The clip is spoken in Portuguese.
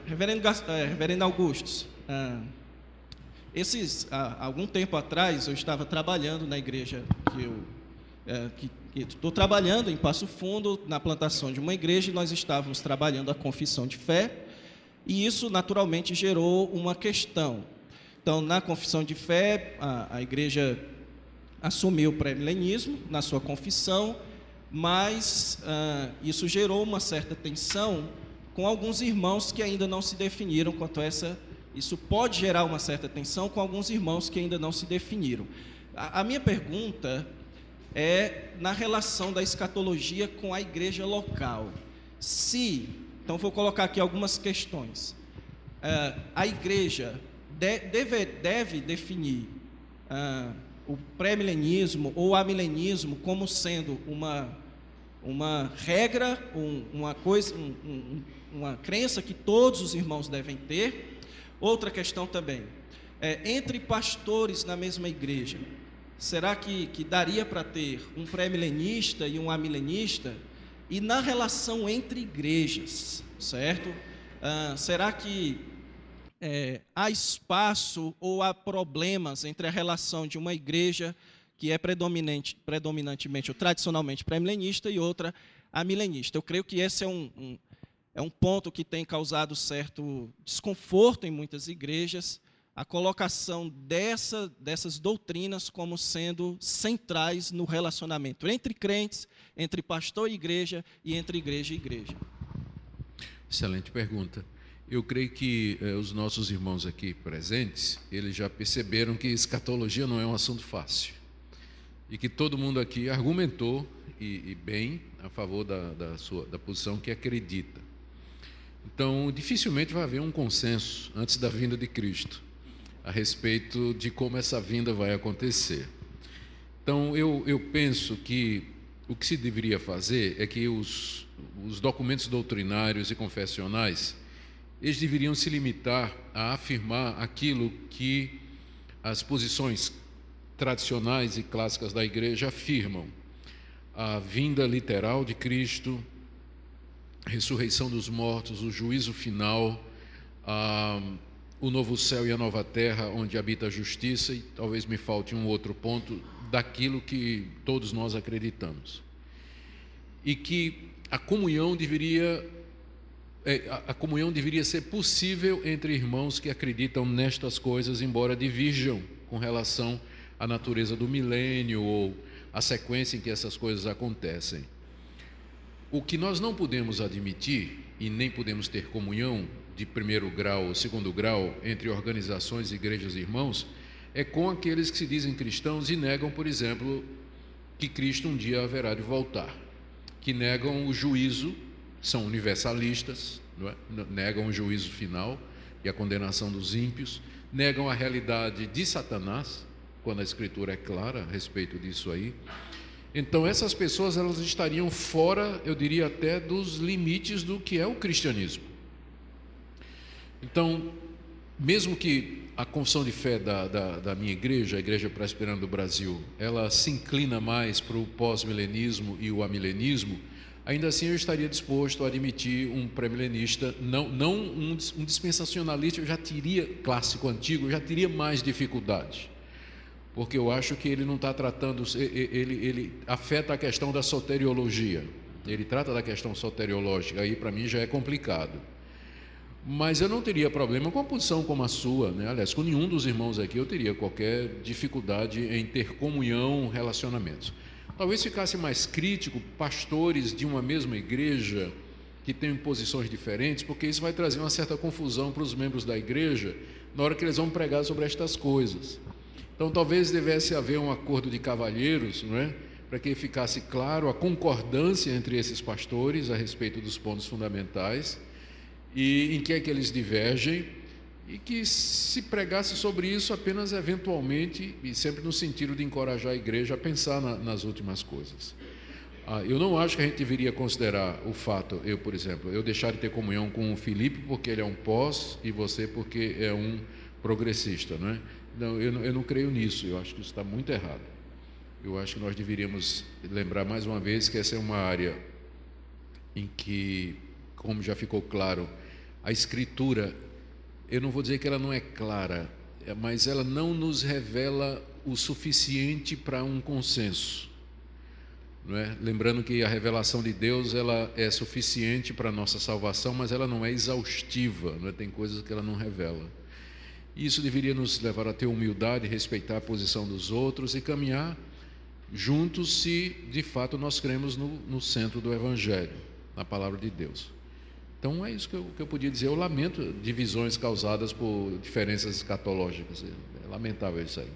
Reverendo Augustos, algum tempo atrás eu estava trabalhando na igreja que estou trabalhando em Passo Fundo, na plantação de uma igreja, e nós estávamos trabalhando a confissão de fé, e isso naturalmente gerou uma questão. Então, na confissão de fé, a igreja assumiu o pré-milenismo na sua confissão, mas isso gerou uma certa tensão com alguns irmãos que ainda não se definiram quanto a essa. Isso pode gerar uma certa tensão com alguns irmãos que ainda não se definiram. A minha pergunta é na relação da escatologia com a igreja local. Então vou colocar aqui algumas questões. A igreja deve definir o pré-milenismo ou amilenismo como sendo uma regra, uma crença que todos os irmãos devem ter. Outra questão também, entre pastores na mesma igreja, será que daria para ter um pré-milenista e um amilenista? E na relação entre igrejas, certo? Será que há espaço ou há problemas entre a relação de uma igreja que é predominantemente ou tradicionalmente pré-milenista e outra amilenista? Eu creio que esse é um ponto que tem causado certo desconforto em muitas igrejas, a colocação dessas doutrinas como sendo centrais no relacionamento entre crentes, entre pastor e igreja e entre igreja e igreja. Excelente pergunta. Eu creio que os nossos irmãos aqui presentes, eles já perceberam que escatologia não é um assunto fácil. E que todo mundo aqui argumentou, e bem, a favor da posição que acredita. Então, dificilmente vai haver um consenso antes da vinda de Cristo a respeito de como essa vinda vai acontecer. Então, eu penso que o que se deveria fazer é que os documentos doutrinários e confessionais, eles deveriam se limitar a afirmar aquilo que as posições tradicionais e clássicas da igreja afirmam: a vinda literal de Cristo, a ressurreição dos mortos, o juízo final, o novo céu e a nova terra onde habita a justiça, e talvez me falte um outro ponto daquilo que todos nós acreditamos. E que a comunhão deveria ser possível entre irmãos que acreditam nestas coisas, embora divirjam com relação à natureza do milênio ou a sequência em que essas coisas acontecem. O que nós não podemos admitir, e nem podemos ter comunhão de primeiro grau ou segundo grau entre organizações, igrejas e irmãos, é com aqueles que se dizem cristãos e negam, por exemplo, que Cristo um dia haverá de voltar, que negam o juízo, são universalistas, não é? Negam o juízo final e a condenação dos ímpios, negam a realidade de Satanás, quando a Escritura é clara a respeito disso aí. Então essas pessoas, elas estariam fora, eu diria até, dos limites do que é o cristianismo. Então, mesmo que a confissão de fé da minha igreja, a Igreja Presbiteriana do Brasil, ela se inclina mais para o pós-milenismo e o amilenismo, ainda assim eu estaria disposto a admitir um pré-milenista, não um dispensacionalista. Eu já teria, clássico antigo, eu já teria mais dificuldade, porque eu acho que ele não está tratando, ele afeta a questão da soteriologia, ele trata da questão soteriológica, aí para mim já é complicado. Mas eu não teria problema com uma posição como a sua, né? Aliás, com nenhum dos irmãos aqui eu teria qualquer dificuldade em ter comunhão, relacionamentos. Talvez ficasse mais crítico pastores de uma mesma igreja que têm posições diferentes, porque isso vai trazer uma certa confusão para os membros da igreja na hora que eles vão pregar sobre estas coisas. Então talvez devesse haver um acordo de cavalheiros, não é? Para que ficasse claro a concordância entre esses pastores a respeito dos pontos fundamentais e em que é que eles divergem, e que se pregasse sobre isso apenas eventualmente, e sempre no sentido de encorajar a igreja a pensar nas últimas coisas. Eu não acho que a gente deveria considerar o fato, por exemplo, eu deixar de ter comunhão com o Felipe porque ele é um pós e você porque é um progressista, não é? Não, eu não creio nisso, eu acho que isso está muito errado. Eu acho que nós deveríamos lembrar mais uma vez que essa é uma área em que, como já ficou claro, a Escritura, eu não vou dizer que ela não é clara, mas ela não nos revela o suficiente para um consenso, não é? Lembrando que a revelação de Deus, ela é suficiente para a nossa salvação, mas ela não é exaustiva, não é? Tem coisas que ela não revela. Isso deveria nos levar a ter humildade, respeitar a posição dos outros e caminhar juntos se de fato nós cremos no centro do Evangelho, na palavra de Deus. Então é isso que eu podia dizer. Eu lamento divisões causadas por diferenças escatológicas, é lamentável isso aí.